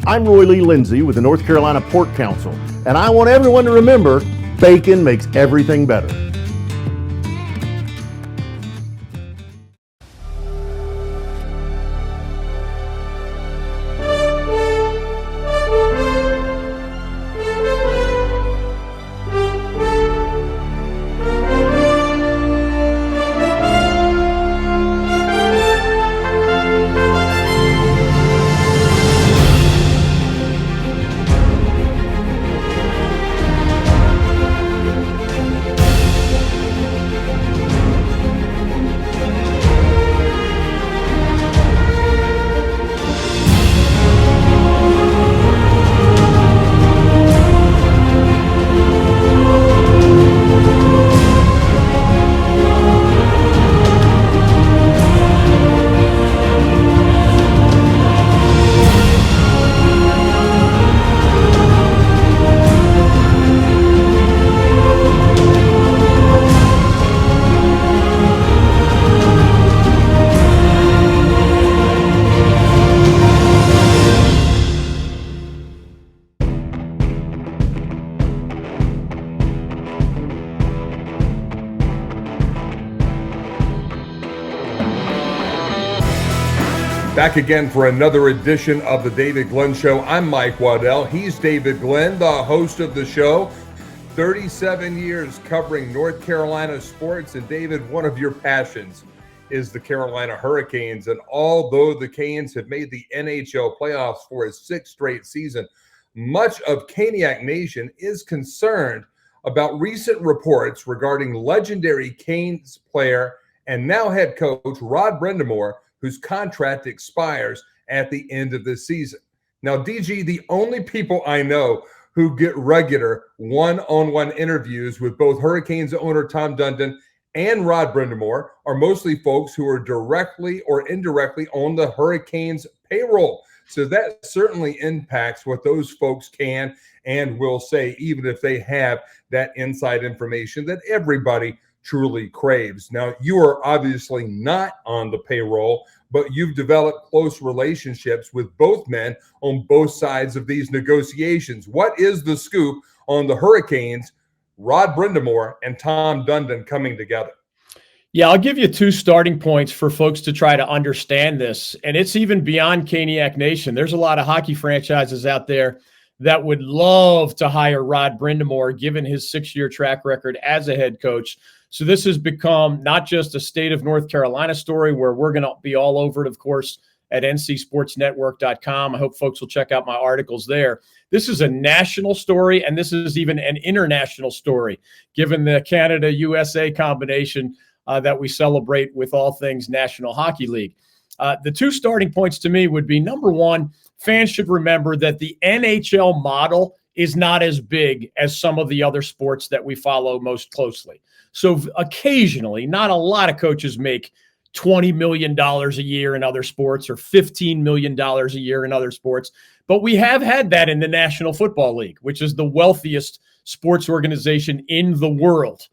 I'm Roy Lee Lindsay with the North Carolina Pork Council, and I want everyone to remember bacon makes everything better. Back again for another edition of the David Glenn Show. I'm Mike Waddell. He's David Glenn, the host of the show. 37 years covering North Carolina sports. And David, one of your passions is the Carolina Hurricanes. And although the Canes have made the NHL playoffs for a sixth straight season, much of Caniac Nation is concerned about recent reports regarding legendary Canes player and now head coach Rod Brind'Amour, whose contract expires at the end of this season. Now, DG, the only people I know who get regular one-on-one interviews with both Hurricanes owner Tom Dundon and Rod Brind'Amour are mostly folks who are directly or indirectly on the Hurricanes payroll. So that certainly impacts what those folks can and will say, even if they have that inside information that everybody truly craves. Now, you are obviously not on the payroll, but you've developed close relationships with both men on both sides of these negotiations. What is the scoop on the Hurricanes, Rod Brind'Amour and Tom Dundon coming together? Yeah, I'll give you two starting points for folks to try to understand this. And it's even beyond Caniac Nation. There's a lot of hockey franchises out there that would love to hire Rod Brind'Amour, given his 6-year track record as a head coach. So this has become not just a state of North Carolina story where we're going to be all over it, of course, at ncsportsnetwork.com. I hope folks will check out my articles there. This is a national story, and this is even an international story, given the Canada-USA combination that we celebrate with all things National Hockey League. The two starting points to me would be, number one, fans should remember that the NHL model is not as big as some of the other sports that we follow most closely. So occasionally, not a lot of coaches make $20 million a year in other sports or $15 million a year in other sports. But we have had that in the National Football League, which is the wealthiest sports organization in the world.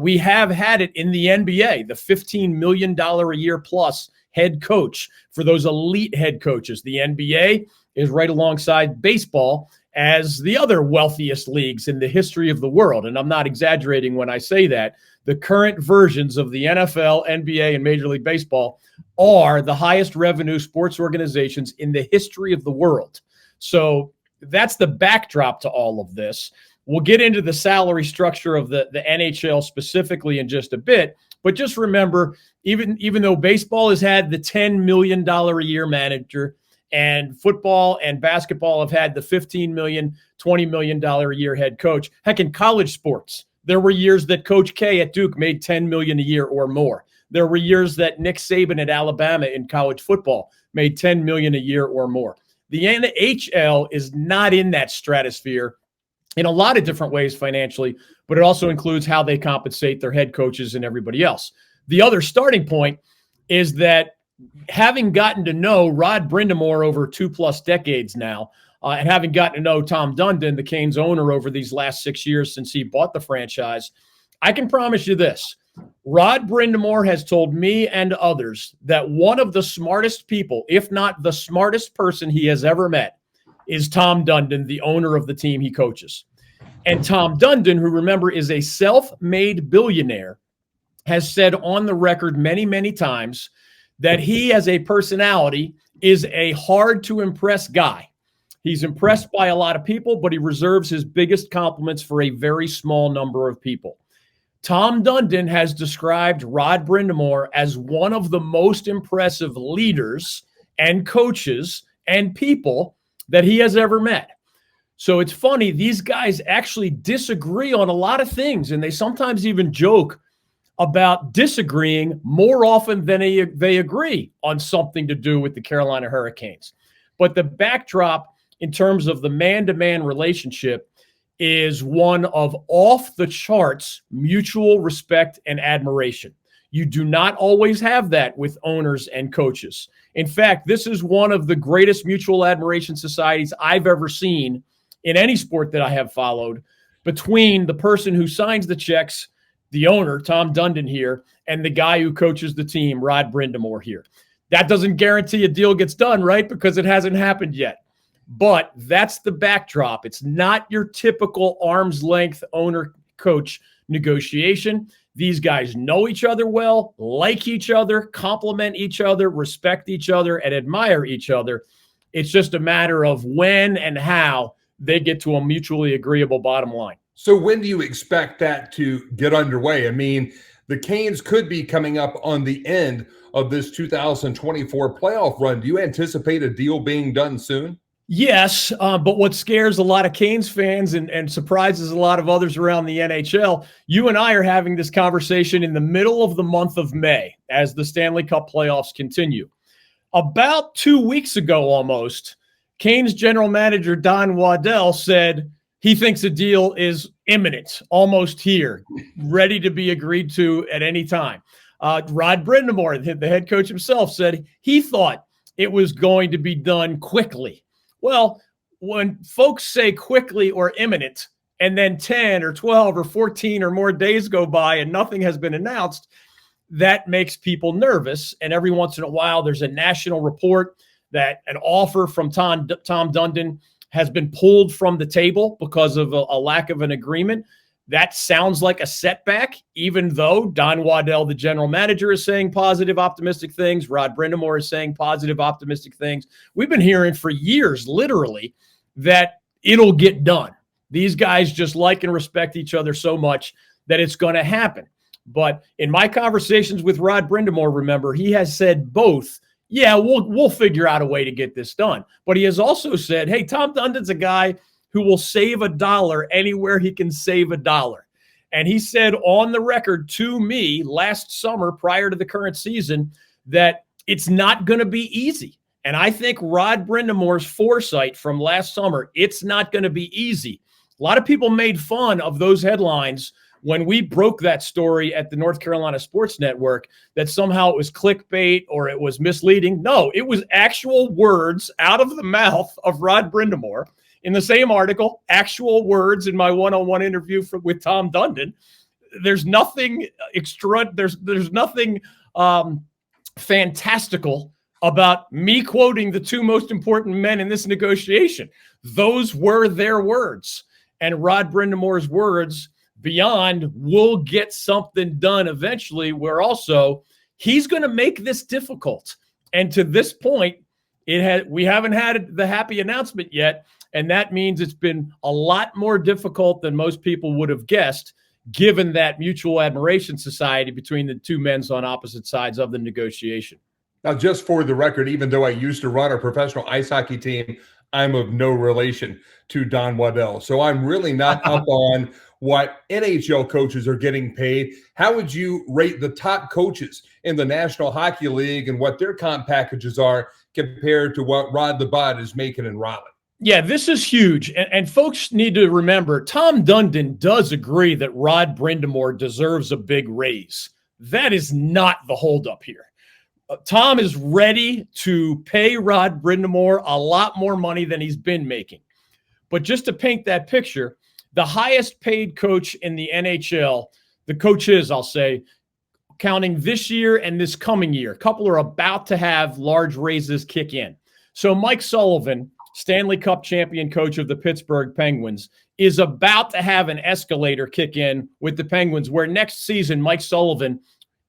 We have had it in the NBA, the $15 million a year plus head coach for those elite head coaches. The NBA is right alongside baseball as the other wealthiest leagues in the history of the world. And I'm not exaggerating when I say that. The current versions of the NFL, NBA, and Major League Baseball are the highest revenue sports organizations in the history of the world. So that's the backdrop to all of this. We'll get into the salary structure of the NHL specifically in just a bit. But just remember, even though baseball has had the $10 million a year manager, and football and basketball have had the $15 million, $20 million a year head coach. Heck, in college sports, there were years that Coach K at Duke made $10 million a year or more. There were years that Nick Saban at Alabama in college football made $10 million a year or more. The NHL is not in that stratosphere in a lot of different ways financially, but it also includes how they compensate their head coaches and everybody else. The other starting point is that having gotten to know Rod Brind'Amour over 2+ decades now, and having gotten to know Tom Dundon, the Canes owner, over these last 6 years since he bought the franchise, I can promise you this. Rod Brind'Amour has told me and others that one of the smartest people, if not the smartest person he has ever met, is Tom Dundon, the owner of the team he coaches. And Tom Dundon, who remember is a self-made billionaire, has said on the record many, many times that he as a personality is a hard to impress guy. He's impressed by a lot of people, but he reserves his biggest compliments for a very small number of people. Tom Dundon has described Rod Brind'Amour as one of the most impressive leaders and coaches and people that he has ever met. So it's funny, these guys actually disagree on a lot of things, and they sometimes even joke about disagreeing more often than they agree on something to do with the Carolina Hurricanes. But the backdrop in terms of the man-to-man relationship is one of off-the-charts mutual respect and admiration. You do not always have that with owners and coaches. In fact, this is one of the greatest mutual admiration societies I've ever seen in any sport that I have followed, between the person who signs the checks, the owner, Tom Dundon here, and the guy who coaches the team, Rod Brind'Amour here. That doesn't guarantee a deal gets done, right? Because it hasn't happened yet. But that's the backdrop. It's not your typical arm's length owner-coach negotiation. These guys know each other well, like each other, compliment each other, respect each other, and admire each other. It's just a matter of when and how they get to a mutually agreeable bottom line. So when do you expect that to get underway? I mean, the Canes could be coming up on the end of this 2024 playoff run. Do you anticipate a deal being done soon? Yes, but what scares a lot of Canes fans and surprises a lot of others around the NHL, you and I are having this conversation in the middle of the month of May as the Stanley Cup playoffs continue. About 2 weeks ago almost, Canes general manager Don Waddell said he thinks a deal is imminent, almost here, ready to be agreed to at any time. Rod Brind'Amour, the head coach himself, said he thought it was going to be done quickly. Well, when folks say quickly or imminent, and then 10 or 12 or 14 or more days go by and nothing has been announced, that makes people nervous. And every once in a while, there's a national report that an offer from Tom Dundon has been pulled from the table because of a lack of an agreement. That sounds like a setback, even though Don Waddell, the general manager, is saying positive, optimistic things. Rod Brind'Amour is saying positive, optimistic things. We've been hearing for years, literally, that it'll get done. These guys just like and respect each other so much that it's going to happen. But in my conversations with Rod Brind'Amour, remember, he has said both, yeah, we'll figure out a way to get this done. But he has also said, hey, Tom Dundon's a guy who will save $1 anywhere he can save $1. And he said on the record to me last summer, prior to the current season, that it's not going to be easy. And I think Rod Brind'Amour's foresight from last summer, it's not going to be easy. A lot of people made fun of those headlines when we broke that story at the North Carolina Sports Network, that somehow it was clickbait or it was misleading. No, it was actual words out of the mouth of Rod Brind'Amour. In the same article, actual words in my one-on-one interview with Tom Dundon. There's nothing extra. There's nothing fantastical about me quoting the two most important men in this negotiation. Those were their words, and Rod Brind'Amour's words beyond "we'll get something done eventually" were also he's going to make this difficult. And to this point, we haven't had the happy announcement yet. And that means it's been a lot more difficult than most people would have guessed, given that mutual admiration society between the two men on opposite sides of the negotiation. Now, just for the record, even though I used to run a professional ice hockey team, I'm of no relation to Don Waddell. So I'm really not up on what NHL coaches are getting paid. How would you rate the top coaches in the National Hockey League and what their comp packages are compared to what Rod the Bod is making in Raleigh? Yeah, this is huge. And folks need to remember, Tom Dundon does agree that Rod Brind'Amour deserves a big raise. That is not the holdup here. Tom is ready to pay Rod Brind'Amour a lot more money than he's been making. But just to paint that picture, the highest paid coach in the NHL, the coaches, I'll say, counting this year and this coming year, a couple are about to have large raises kick in. So Mike Sullivan Stanley Cup champion coach of the Pittsburgh Penguins, is about to have an escalator kick in with the Penguins, where next season Mike Sullivan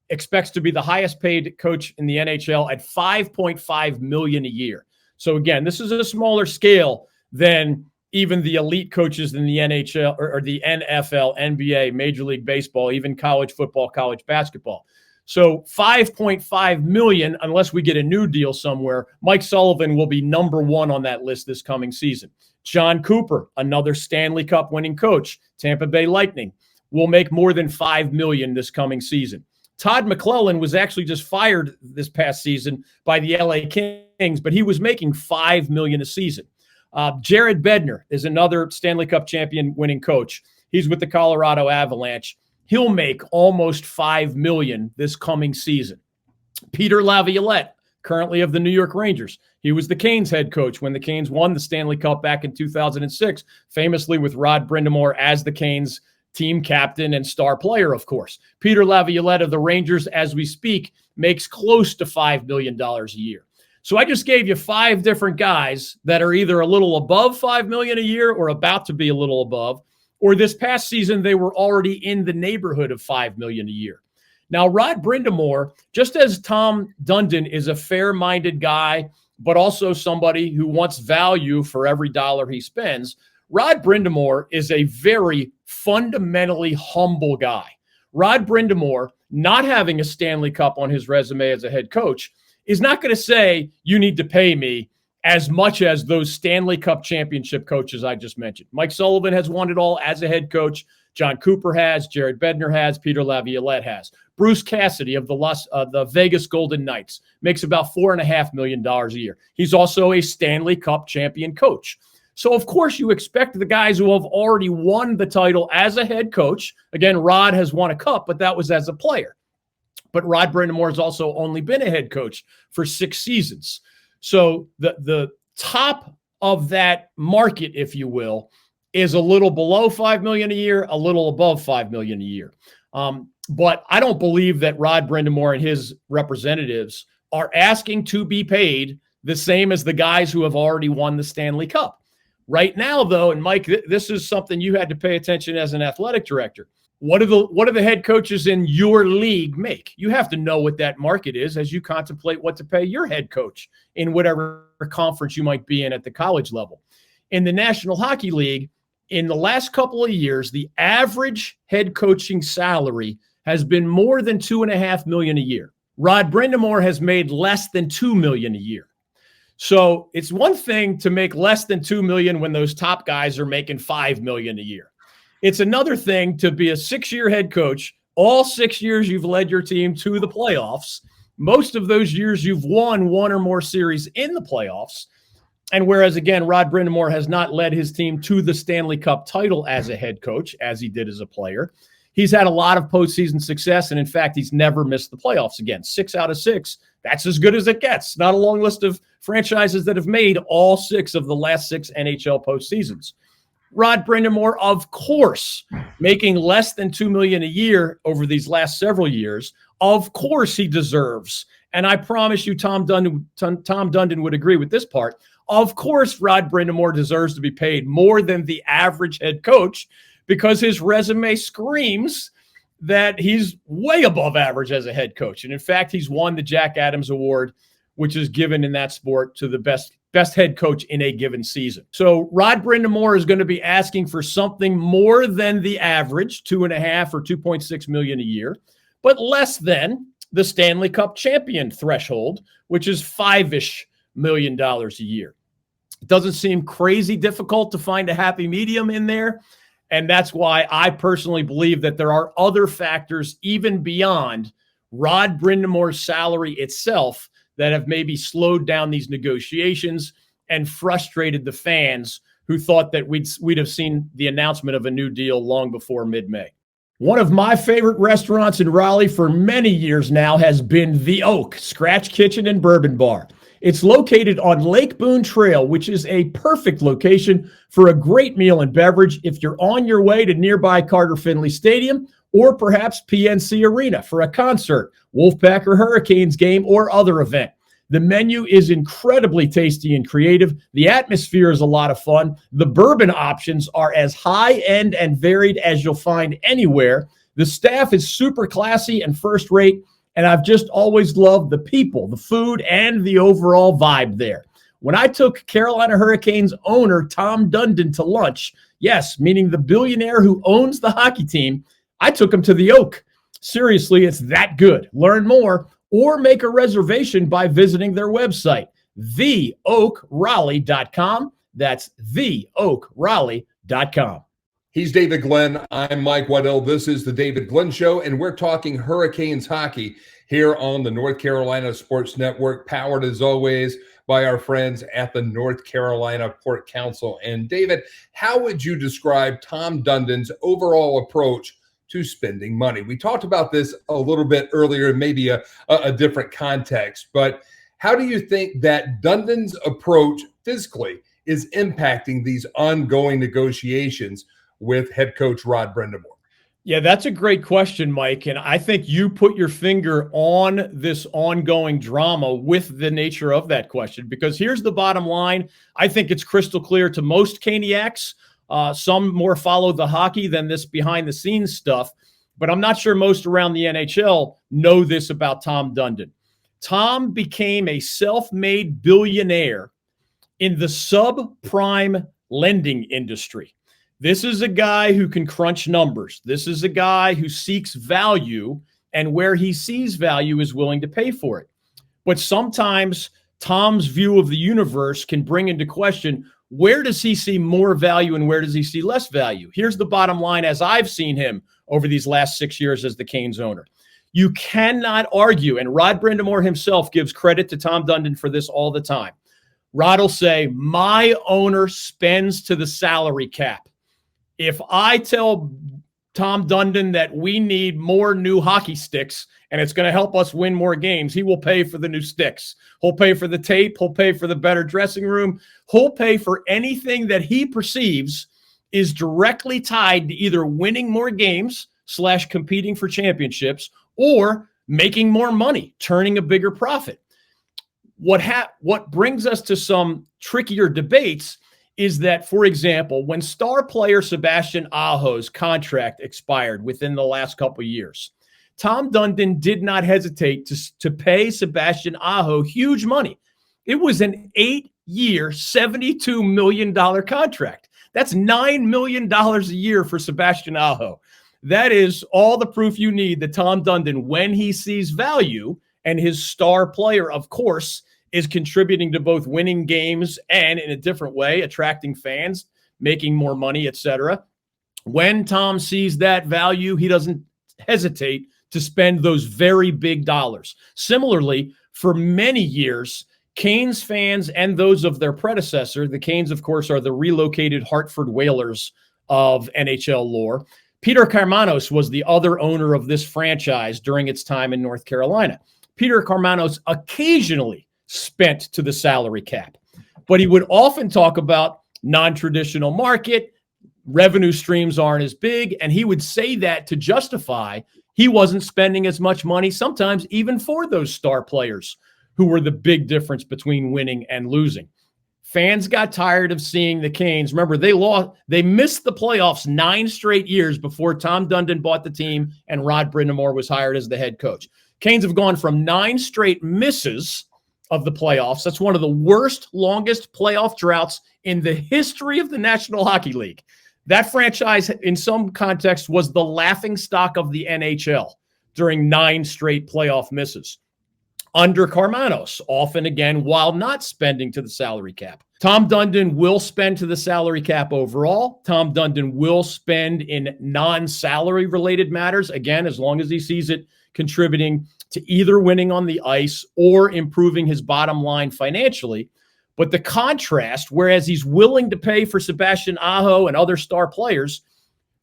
expects to be the highest paid coach in the NHL at $5.5 million a year. So again, this is a smaller scale than even the elite coaches in the NHL or the NFL, NBA, Major League Baseball, even college football, college basketball. So $5.5 million, unless we get a new deal somewhere, Mike Sullivan will be number one on that list this coming season. John Cooper, another Stanley Cup winning coach, Tampa Bay Lightning, will make more than $5 million this coming season. Todd McClellan was actually just fired this past season by the LA Kings, but he was making $5 million a season. Jared Bednar is another Stanley Cup champion winning coach. He's with the Colorado Avalanche. He'll make almost $5 million this coming season. Peter Laviolette, currently of the New York Rangers. He was the Canes head coach when the Canes won the Stanley Cup back in 2006, famously with Rod Brind'Amour as the Canes team captain and star player, of course. Peter Laviolette of the Rangers, as we speak, makes close to $5 million a year. So I just gave you 5 different guys that are either a little above $5 million a year or about to be a little above, or this past season they were already in the neighborhood of $5 million a year. Now, Rod Brind'Amour, just as Tom Dundon is a fair-minded guy, but also somebody who wants value for every dollar he spends, Rod Brind'Amour is a very fundamentally humble guy. Rod Brind'Amour, not having a Stanley Cup on his resume as a head coach, is not going to say, you need to pay me as much as those Stanley Cup championship coaches I just mentioned. Mike Sullivan has won it all as a head coach. John Cooper has, Jared Bednar has, Peter Laviolette has. Bruce Cassidy of the Vegas Golden Knights makes about $4.5 million a year. He's also a Stanley Cup champion coach. So, of course, you expect the guys who have already won the title as a head coach. Again, Rod has won a cup, but that was as a player. But Rod Brind'Amour has also only been a head coach for 6 seasons. So the top of that market, if you will, is a little below $5 million a year, a little above $5 million a year. But I don't believe that Rod Brind'Amour and his representatives are asking to be paid the same as the guys who have already won the Stanley Cup. Right now, though, and Mike, this is something you had to pay attention as an athletic director. What do the head coaches in your league make? You have to know what that market is as you contemplate what to pay your head coach in whatever conference you might be in at the college level. In the National Hockey League, in the last couple of years, the average head coaching salary has been more than $2.5 million a year. Rod Brind'Amour has made less than $2 million a year. So it's one thing to make less than $2 million when those top guys are making $5 million a year. It's another thing to be a 6-year head coach. All 6 years you've led your team to the playoffs. Most of those years you've won one or more series in the playoffs. And whereas, again, Rod Brind'Amour has not led his team to the Stanley Cup title as a head coach, as he did as a player, he's had a lot of postseason success. And in fact, he's never missed the playoffs again. 6 out of 6. That's as good as it gets. Not a long list of franchises that have made all 6 of the last 6 NHL postseasons. Rod Brind'Amour, of course, making less than $2 million a year over these last several years. Of course he deserves, and I promise you Tom Dundon would agree with this part, of course Rod Brind'Amour deserves to be paid more than the average head coach because his resume screams that he's way above average as a head coach. And in fact, he's won the Jack Adams Award, which is given in that sport to the best head coach in a given season. So Rod Brind'Amour is going to be asking for something more than the average, 2.5 or 2.6 million a year, but less than the Stanley Cup champion threshold, which is $5-ish million a year. It doesn't seem crazy difficult to find a happy medium in there. And that's why I personally believe that there are other factors even beyond Rod Brind'Amour's salary itself that have maybe slowed down these negotiations and frustrated the fans who thought that we'd have seen the announcement of a new deal long before mid-May. One of my favorite restaurants in Raleigh for many years now has been The Oak, Scratch Kitchen and Bourbon Bar. It's located on Lake Boone Trail, which is a perfect location for a great meal and beverage if you're on your way to nearby Carter Finley Stadium or perhaps PNC Arena for a concert, Wolfpack or Hurricanes game, or other event. The menu is incredibly tasty and creative. The atmosphere is a lot of fun. The bourbon options are as high-end and varied as you'll find anywhere. The staff is super classy and first-rate, and I've just always loved the people, the food, and the overall vibe there. When I took Carolina Hurricanes owner Tom Dundon to lunch, yes, meaning the billionaire who owns the hockey team, I took him to the Oak. Seriously, it's that good. Learn more or make a reservation by visiting their website, theoakraleigh.com. That's theoakraleigh.com. He's David Glenn. I'm Mike Waddell. This is the David Glenn Show, and we're talking Hurricanes hockey here on the North Carolina Sports Network, powered as always by our friends at the North Carolina Port Council. And David, how would you describe Tom Dundon's overall approach to spending money? We talked about this a little bit earlier, maybe a different context, but how do you think that Dundon's approach fiscally is impacting these ongoing negotiations with head coach Rod Brind'Amour? Yeah, that's a great question, Mike. And I think you put your finger on this ongoing drama with the nature of that question, because here's the bottom line. I think it's crystal clear to most Caniacs. Some more follow the hockey than this behind the scenes stuff, but I'm not sure most around the NHL know this about Tom Dundon. Tom became a self-made billionaire in the subprime lending industry. This is a guy who can crunch numbers. This is a guy who seeks value, and where he sees value is willing to pay for it. But sometimes Tom's view of the universe can bring into question, where does he see more value and where does he see less value? Here's the bottom line as I've seen him over these last 6 years as the Canes owner. You cannot argue, and Rod Brind'Amour himself gives credit to Tom Dundon for this all the time. Rod will say, my owner spends to the salary cap. If I tell Tom Dundon that we need more new hockey sticks and it's going to help us win more games, he will pay for the new sticks. He'll pay for the tape. He'll pay for the better dressing room. He'll pay for anything that he perceives is directly tied to either winning more games / competing for championships or making more money, turning a bigger profit. What brings us to some trickier debates is that, for example, when star player Sebastian Aho's contract expired within the last couple of years, Tom Dundon did not hesitate to pay Sebastian Aho huge money. It was an 8-year, $72 million contract. That's $9 million a year for Sebastian Aho. That is all the proof you need that Tom Dundon, when he sees value, and his star player, of course, is contributing to both winning games and, in a different way, attracting fans, making more money, etc. When Tom sees that value, he doesn't hesitate to spend those very big dollars. Similarly, for many years, Canes fans and those of their predecessor, the Canes, of course, are the relocated Hartford Whalers of NHL lore. Peter Karmanos was the other owner of this franchise during its time in North Carolina. Peter Karmanos occasionally spent to the salary cap, but he would often talk about non-traditional market, revenue streams aren't as big, and he would say that to justify he wasn't spending as much money, sometimes even for those star players who were the big difference between winning and losing. Fans got tired of seeing the Canes. Remember, they missed the playoffs 9 straight years before Tom Dundon bought the team and Rod Brind'Amour was hired as the head coach. Canes have gone from 9 straight misses of the playoffs. That's one of the worst, longest playoff droughts in the history of the National Hockey League. That franchise, in some context, was the laughingstock of the NHL during 9 straight playoff misses. Under Karmanos, often again, while not spending to the salary cap. Tom Dundon will spend to the salary cap overall. Tom Dundon will spend in non-salary related matters, again, as long as he sees it contributing to either winning on the ice or improving his bottom line financially. But the contrast, whereas he's willing to pay for Sebastian Aho and other star players,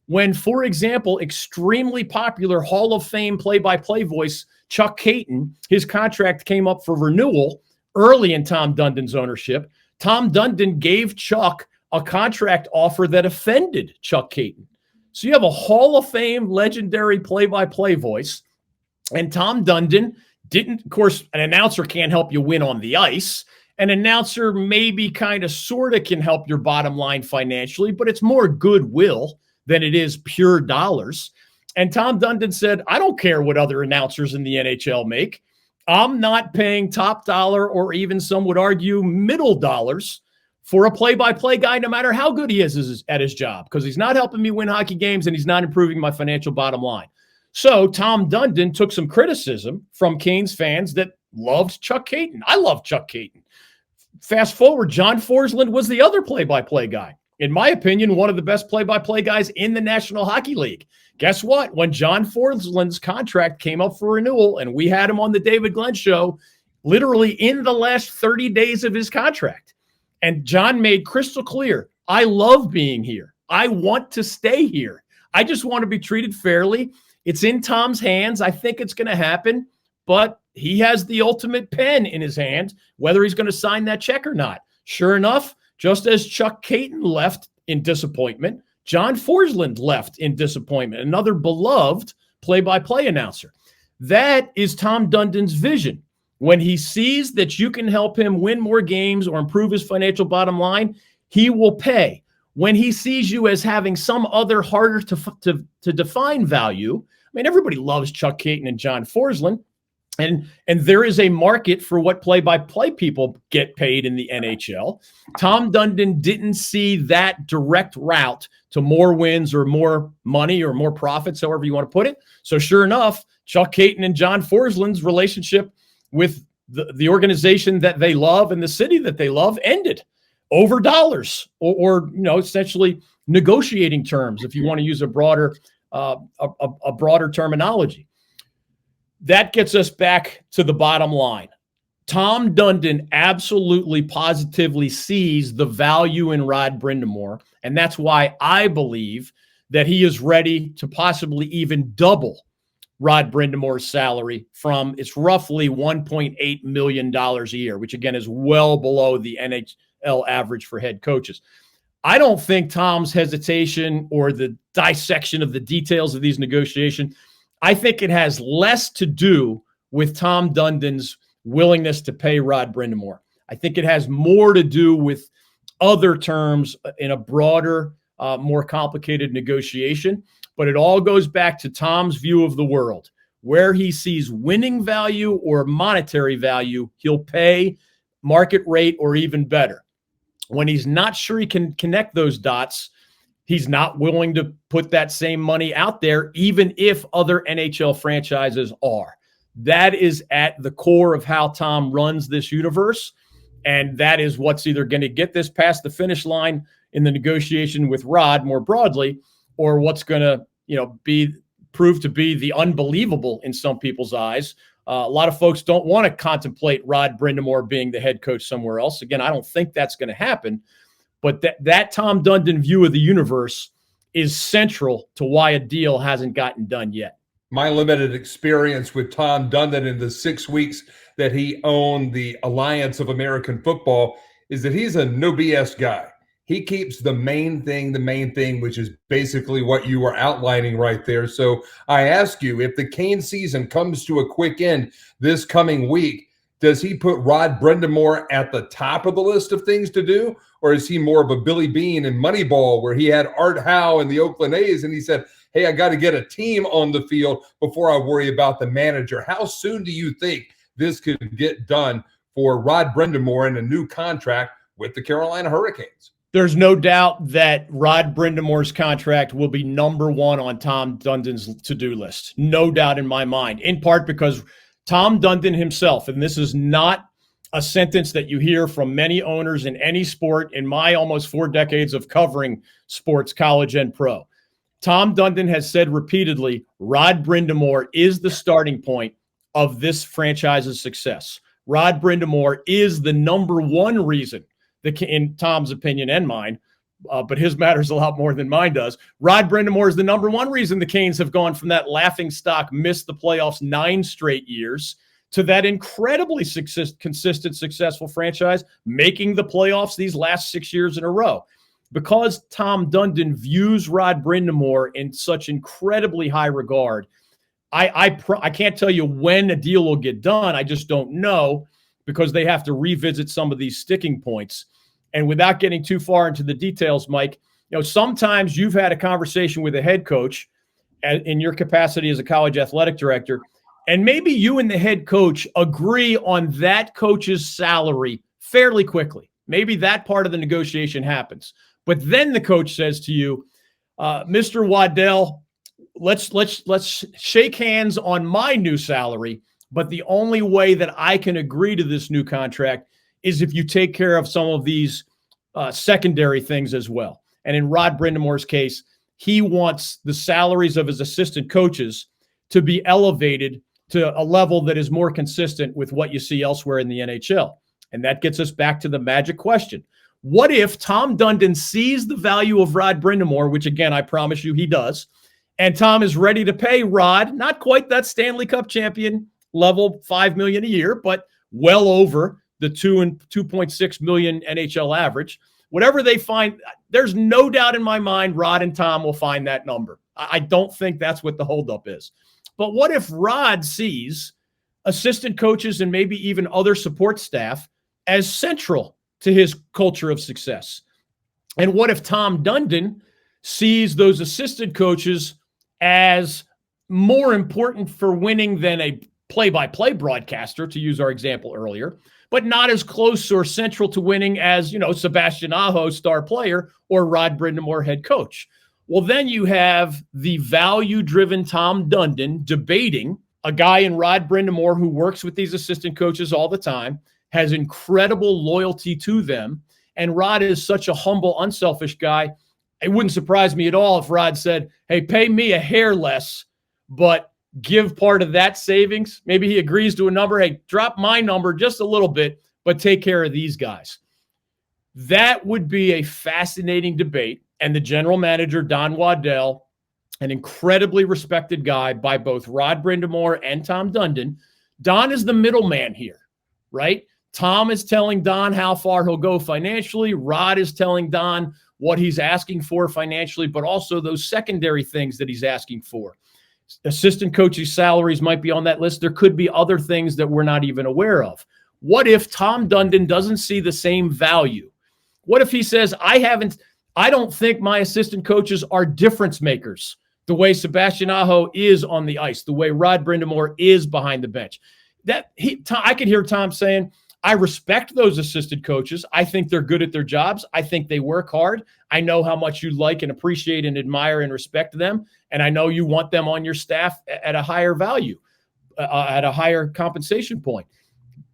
when, for example, extremely popular Hall of Fame play-by-play voice Chuck Caton, his contract came up for renewal early in Tom Dundon's ownership, Tom Dundon gave Chuck a contract offer that offended Chuck Caton. So you have a Hall of Fame legendary play-by-play voice, and Tom Dundon Of course, an announcer can't help you win on the ice. An announcer maybe kind of sort of can help your bottom line financially, but it's more goodwill than it is pure dollars. And Tom Dundon said, I don't care what other announcers in the NHL make. I'm not paying top dollar, or even some would argue middle dollars, for a play-by-play guy, no matter how good he is at his job, because he's not helping me win hockey games and he's not improving my financial bottom line. So Tom Dundon took some criticism from Canes fans that loved Chuck Caton. I love Chuck Caton. Fast forward, John Forsland was the other play-by-play guy. In my opinion, one of the best play-by-play guys in the National Hockey League. Guess what? When John Forsland's contract came up for renewal, and we had him on the David Glenn Show, literally in the last 30 days of his contract, and John made crystal clear, I love being here. I want to stay here. I just want to be treated fairly. It's in Tom's hands. I think it's going to happen, but he has the ultimate pen in his hand, whether he's going to sign that check or not. Sure enough, just as Chuck Caton left in disappointment, John Forsland left in disappointment, another beloved play-by-play announcer. That is Tom Dundon's vision. When he sees that you can help him win more games or improve his financial bottom line, he will pay. When he sees you as having some other harder to define value, I mean, everybody loves Chuck Caton and John Forsland, and there is a market for what play-by-play people get paid in the NHL. Tom Dundon didn't see that direct route to more wins or more money or more profits, however you want to put it. So sure enough, Chuck Caton and John Forsland's relationship with the organization that they love and the city that they love ended over dollars or essentially negotiating terms, if you want to use a broader terminology. That gets us back to the bottom line. Tom Dundon absolutely positively sees the value in Rod Brind'Amour, and that's why I believe that he is ready to possibly even double Rod Brind'Amour's salary from it's roughly $1.8 million a year, which again is well below the NHL average for head coaches. I don't think Tom's hesitation or the dissection of the details of these negotiations, I think it has less to do with Tom Dundon's willingness to pay Rod Brind'Amour. I think it has more to do with other terms in a broader, more complicated negotiation. But it all goes back to Tom's view of the world. Where he sees winning value or monetary value, he'll pay market rate or even better. When he's not sure he can connect those dots, he's not willing to put that same money out there, even if other NHL franchises are. That is at the core of how Tom runs this universe. And that is what's either going to get this past the finish line in the negotiation with Rod more broadly, or what's going to, prove to be the unbelievable in some people's eyes. A lot of folks don't want to contemplate Rod Brind'Amour being the head coach somewhere else. Again, I don't think that's going to happen. But that Tom Dundon view of the universe is central to why a deal hasn't gotten done yet. My limited experience with Tom Dundon in the 6 weeks that he owned the Alliance of American Football is that he's a no BS guy. He keeps the main thing, which is basically what you are outlining right there. So I ask you, if the Cane season comes to a quick end this coming week, does he put Rod Brind'Amour at the top of the list of things to do? Or is he more of a Billy Bean in Moneyball, where he had Art Howe and the Oakland A's and he said, hey, I got to get a team on the field before I worry about the manager? How soon do you think this could get done for Rod Brind'Amour in a new contract with the Carolina Hurricanes? There's no doubt that Rod Brind'Amour's contract will be number one on Tom Dundon's to-do list. No doubt in my mind, in part because Tom Dundon himself, and this is not a sentence that you hear from many owners in any sport in my almost 4 decades of covering sports, college and pro. Tom Dundon has said repeatedly, Rod Brind'Amour is the starting point of this franchise's success. Rod Brind'Amour is the number one reason, in Tom's opinion and mine, but his matters a lot more than mine does. Rod Brind'Amour is the number one reason the Canes have gone from that laughingstock, missed the playoffs 9 straight years, to that incredibly consistent, successful franchise making the playoffs these last 6 years in a row. Because Tom Dundon views Rod Brind'Amour in such incredibly high regard, I can't tell you when a deal will get done. I just don't know, because they have to revisit some of these sticking points. And without getting too far into the details, Mike, sometimes you've had a conversation with a head coach in your capacity as a college athletic director, and maybe you and the head coach agree on that coach's salary fairly quickly. Maybe that part of the negotiation happens. But then the coach says to you, Mr. Waddell, let's shake hands on my new salary, but the only way that I can agree to this new contract is if you take care of some of these secondary things as well. And in Rod Brind'Amour's case, he wants the salaries of his assistant coaches to be elevated to a level that is more consistent with what you see elsewhere in the NHL. And that gets us back to the magic question. What if Tom Dundon sees the value of Rod Brind'Amour, which again, I promise you he does, and Tom is ready to pay Rod, not quite that Stanley Cup champion level, $5 million a year, but well over the 2 and 2.6 million NHL average. Whatever they find, there's no doubt in my mind Rod and Tom will find that number. I don't think that's what the holdup is. But what if Rod sees assistant coaches and maybe even other support staff as central to his culture of success? And what if Tom Dundon sees those assistant coaches as more important for winning than a play-by-play broadcaster, to use our example earlier, but not as close or central to winning as, Sebastian Aho, star player, or Rod Brind'Amour, head coach? Well, then you have the value-driven Tom Dundon debating a guy in Rod Brind'Amour who works with these assistant coaches all the time, has incredible loyalty to them, and Rod is such a humble, unselfish guy. It wouldn't surprise me at all if Rod said, hey, pay me a hair less, but give part of that savings. Maybe he agrees to a number. Hey, drop my number just a little bit, but take care of these guys. That would be a fascinating debate. And the general manager, Don Waddell, an incredibly respected guy by both Rod Brind'Amour and Tom Dundon. Don is the middleman here, right? Tom is telling Don how far he'll go financially. Rod is telling Don what he's asking for financially, but also those secondary things that he's asking for. Assistant coaches' salaries might be on that list. There could be other things that we're not even aware of. What if Tom Dundon doesn't see the same value? What if he says, I don't think my assistant coaches are difference makers the way Sebastian Aho is on the ice, the way Rod Brind'Amour is behind the bench? I could hear Tom saying, I respect those assistant coaches. I think they're good at their jobs. I think they work hard. I know how much you like and appreciate and admire and respect them. And I know you want them on your staff at a higher value, at a higher compensation point.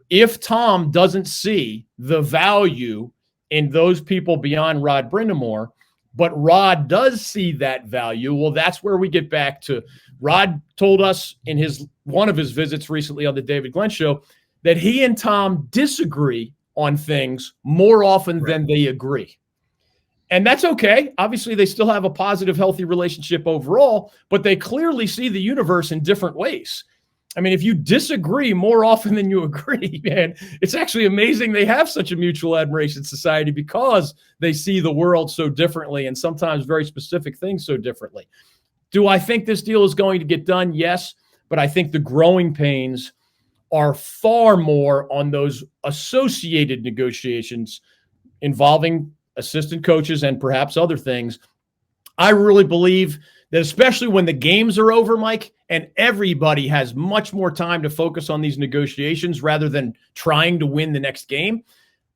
If Tom doesn't see the value in those people beyond Rod Brind'Amour, but Rod does see that value, well, that's where we get back to Rod told us in one of his visits recently on the David Glenn Show that he and Tom disagree on things more often than they agree. And that's okay. Obviously, they still have a positive, healthy relationship overall, but they clearly see the universe in different ways. I mean, if you disagree more often than you agree, man, it's actually amazing they have such a mutual admiration society because they see the world so differently and sometimes very specific things so differently. Do I think this deal is going to get done? Yes, but I think the growing pains are far more on those associated negotiations involving assistant coaches and perhaps other things. I really believe that especially when the games are over, Mike, and everybody has much more time to focus on these negotiations rather than trying to win the next game,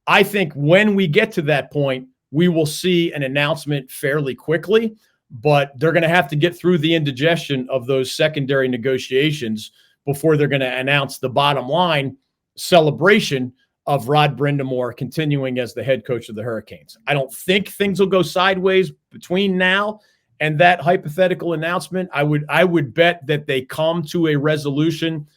I think when we get to that point, we will see an announcement fairly quickly, but they're going to have to get through the indigestion of those secondary negotiations before they're going to announce the bottom line celebration of Rod Brind'Amour continuing as the head coach of the Hurricanes. I don't think things will go sideways between now and that hypothetical announcement. I would bet that they come to a resolution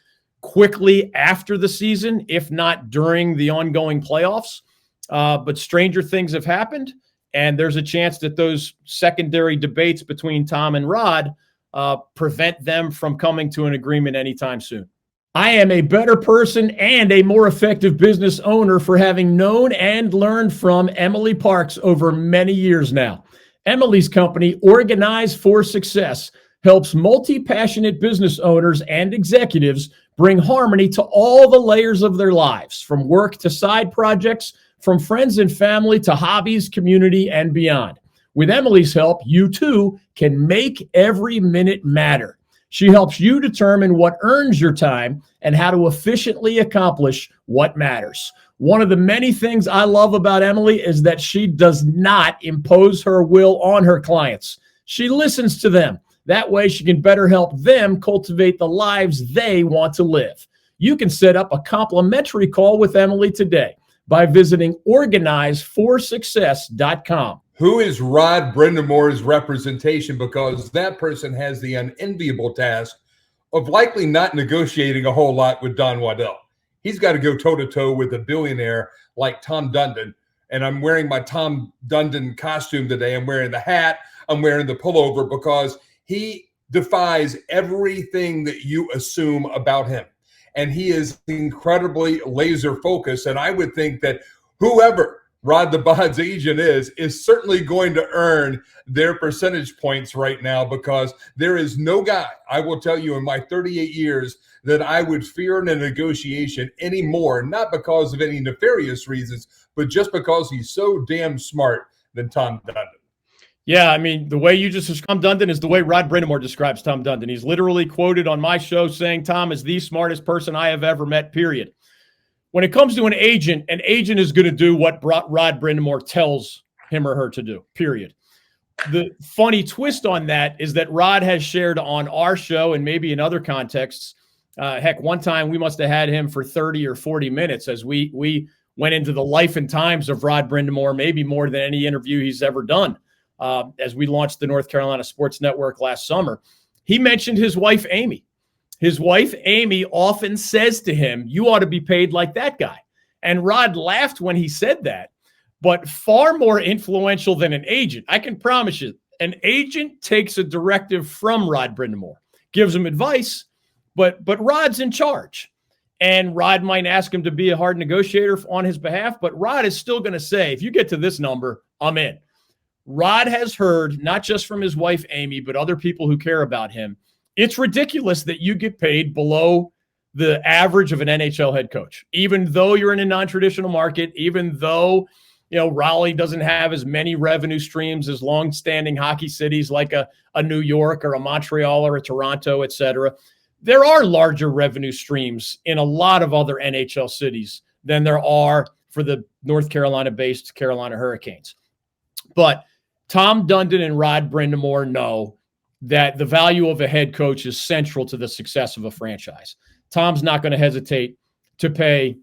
quickly after the season, if not during the ongoing playoffs. But stranger things have happened, and there's a chance that those secondary debates between Tom and Rod prevent them from coming to an agreement anytime soon. I am a better person and a more effective business owner for having known and learned from Emily Parks over many years now. Emily's company, Organize for Success, helps multi-passionate business owners and executives bring harmony to all the layers of their lives, from work to side projects, from friends and family to hobbies, community, and beyond. With Emily's help, you too can make every minute matter. She helps you determine what earns your time and how to efficiently accomplish what matters. One of the many things I love about Emily is that she does not impose her will on her clients. She listens to them. That way she can better help them cultivate the lives they want to live. You can set up a complimentary call with Emily today by visiting organizeforsuccess.com. Who is Rod Brind'Amour's representation? Because that person has the unenviable task of likely not negotiating a whole lot with Don Waddell. He's got to go toe-to-toe with a billionaire like Tom Dundon. And I'm wearing my Tom Dundon costume today. I'm wearing the hat. I'm wearing the pullover because he defies everything that you assume about him. And he is incredibly laser focused. And I would think that whoever Rod the Bod's agent is certainly going to earn their percentage points right now, because there is no guy, I will tell you, in my 38 years that I would fear in a negotiation anymore, not because of any nefarious reasons, but just because he's so damn smart than Tom Dundon. Yeah, I mean, the way you just described Tom Dundon is the way Rod Brind'Amour describes Tom Dundon. He's literally quoted on my show saying Tom is the smartest person I have ever met, period. When it comes to an agent is going to do what Rod Brind'Amour tells him or her to do, period. The funny twist on that is that Rod has shared on our show and maybe in other contexts. Heck, one time we must have had him for 30 or 40 minutes as we went into the life and times of Rod Brind'Amour, maybe more than any interview he's ever done. As we launched the North Carolina Sports Network last summer, he mentioned his wife, Amy. His wife, Amy, often says to him, you ought to be paid like that guy. And Rod laughed when he said that, but far more influential than an agent. I can promise you, an agent takes a directive from Rod Brind'Amour, gives him advice, but Rod's in charge. And Rod might ask him to be a hard negotiator on his behalf, but Rod is still going to say, if you get to this number, I'm in. Rod has heard, not just from his wife, Amy, but other people who care about him, it's ridiculous that you get paid below the average of an NHL head coach, even though you're in a non-traditional market, even though, Raleigh doesn't have as many revenue streams as long-standing hockey cities like a New York or a Montreal or a Toronto, et cetera. There are larger revenue streams in a lot of other NHL cities than there are for the North Carolina-based Carolina Hurricanes. But Tom Dundon and Rod Brind'Amour know that the value of a head coach is central to the success of a franchise. Tom's not going to hesitate to pay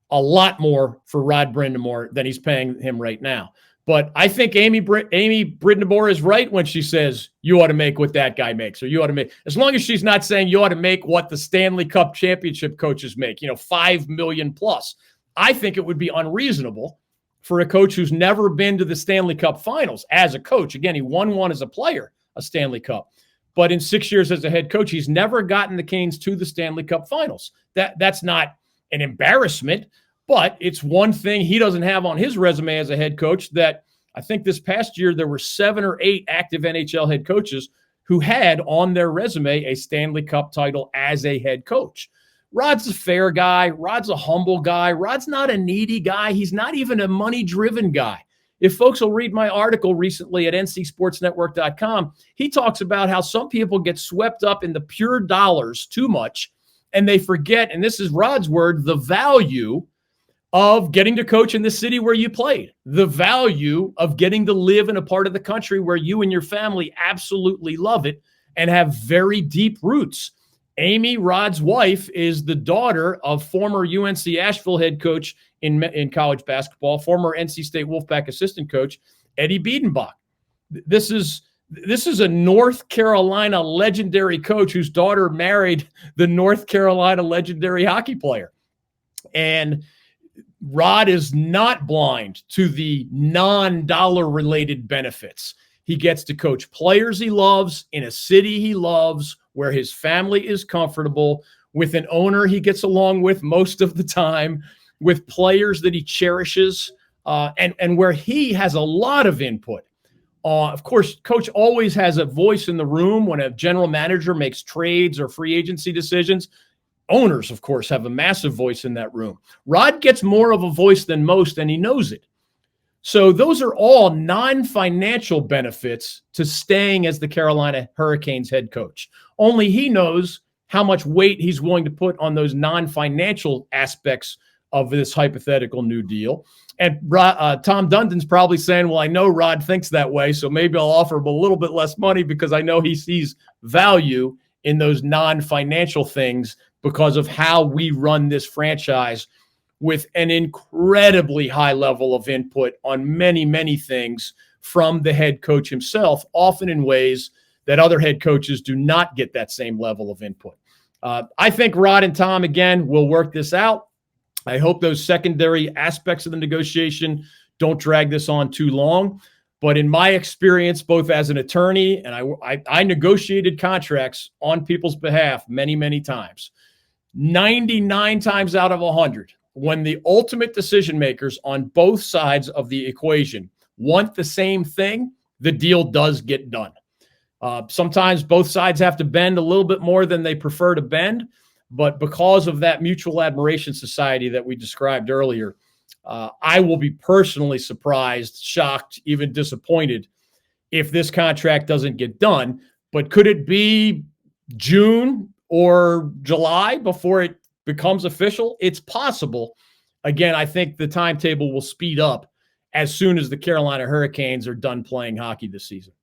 a lot more for Rod Brind'Amour than he's paying him right now. But I think Amy Brind'Amour is right when she says you ought to make what that guy makes, or you ought to make, as long as she's not saying you ought to make what the Stanley Cup championship coaches make, $5 million plus. I think it would be unreasonable for a coach who's never been to the Stanley Cup finals as a coach. Again, he won one as a player, a Stanley Cup. But in 6 years as a head coach, he's never gotten the Canes to the Stanley Cup finals. That's not an embarrassment, but it's one thing he doesn't have on his resume as a head coach that I think this past year there were 7 or 8 active NHL head coaches who had on their resume a Stanley Cup title as a head coach. Rod's a fair guy. Rod's a humble guy. Rod's not a needy guy. He's not even a money-driven guy. If folks will read my article recently at ncsportsnetwork.com, he talks about how some people get swept up in the pure dollars too much, and they forget, and this is Rod's word, the value of getting to coach in the city where you played, the value of getting to live in a part of the country where you and your family absolutely love it and have very deep roots. Amy, Rod's wife, is the daughter of former UNC Asheville head coach in college basketball, former NC State Wolfpack assistant coach, Eddie Biedenbach. This is a North Carolina legendary coach whose daughter married the North Carolina legendary hockey player. And Rod is not blind to the non-dollar related benefits. He gets to coach players he loves in a city he loves, where his family is comfortable, with an owner he gets along with most of the time, with players that he cherishes, and where he has a lot of input Of course, coach always has a voice in the room when a general manager makes trades or free agency decisions. Owners, of course, have a massive voice in that room. Rod gets more of a voice than most, and he knows it. So those are all non-financial benefits to staying as the Carolina Hurricanes head coach. Only he knows how much weight he's willing to put on those non-financial aspects of this hypothetical new deal. And Tom Dundon's probably saying, well, I know Rod thinks that way, so maybe I'll offer him a little bit less money because I know he sees value in those non-financial things because of how we run this franchise with an incredibly high level of input on many, many things from the head coach himself, often in ways that other head coaches do not get that same level of input. I think Rod and Tom, again, will work this out. I hope those secondary aspects of the negotiation don't drag this on too long. But in my experience, both as an attorney and I negotiated contracts on people's behalf many, many times. 99 times out of 100, when the ultimate decision makers on both sides of the equation want the same thing, the deal does get done. Sometimes both sides have to bend a little bit more than they prefer to bend, but because of that mutual admiration society that we described earlier, I will be personally surprised, shocked, even disappointed if this contract doesn't get done. But could it be June or July before it becomes official? It's possible. Again, I think the timetable will speed up as soon as the Carolina Hurricanes are done playing hockey this season.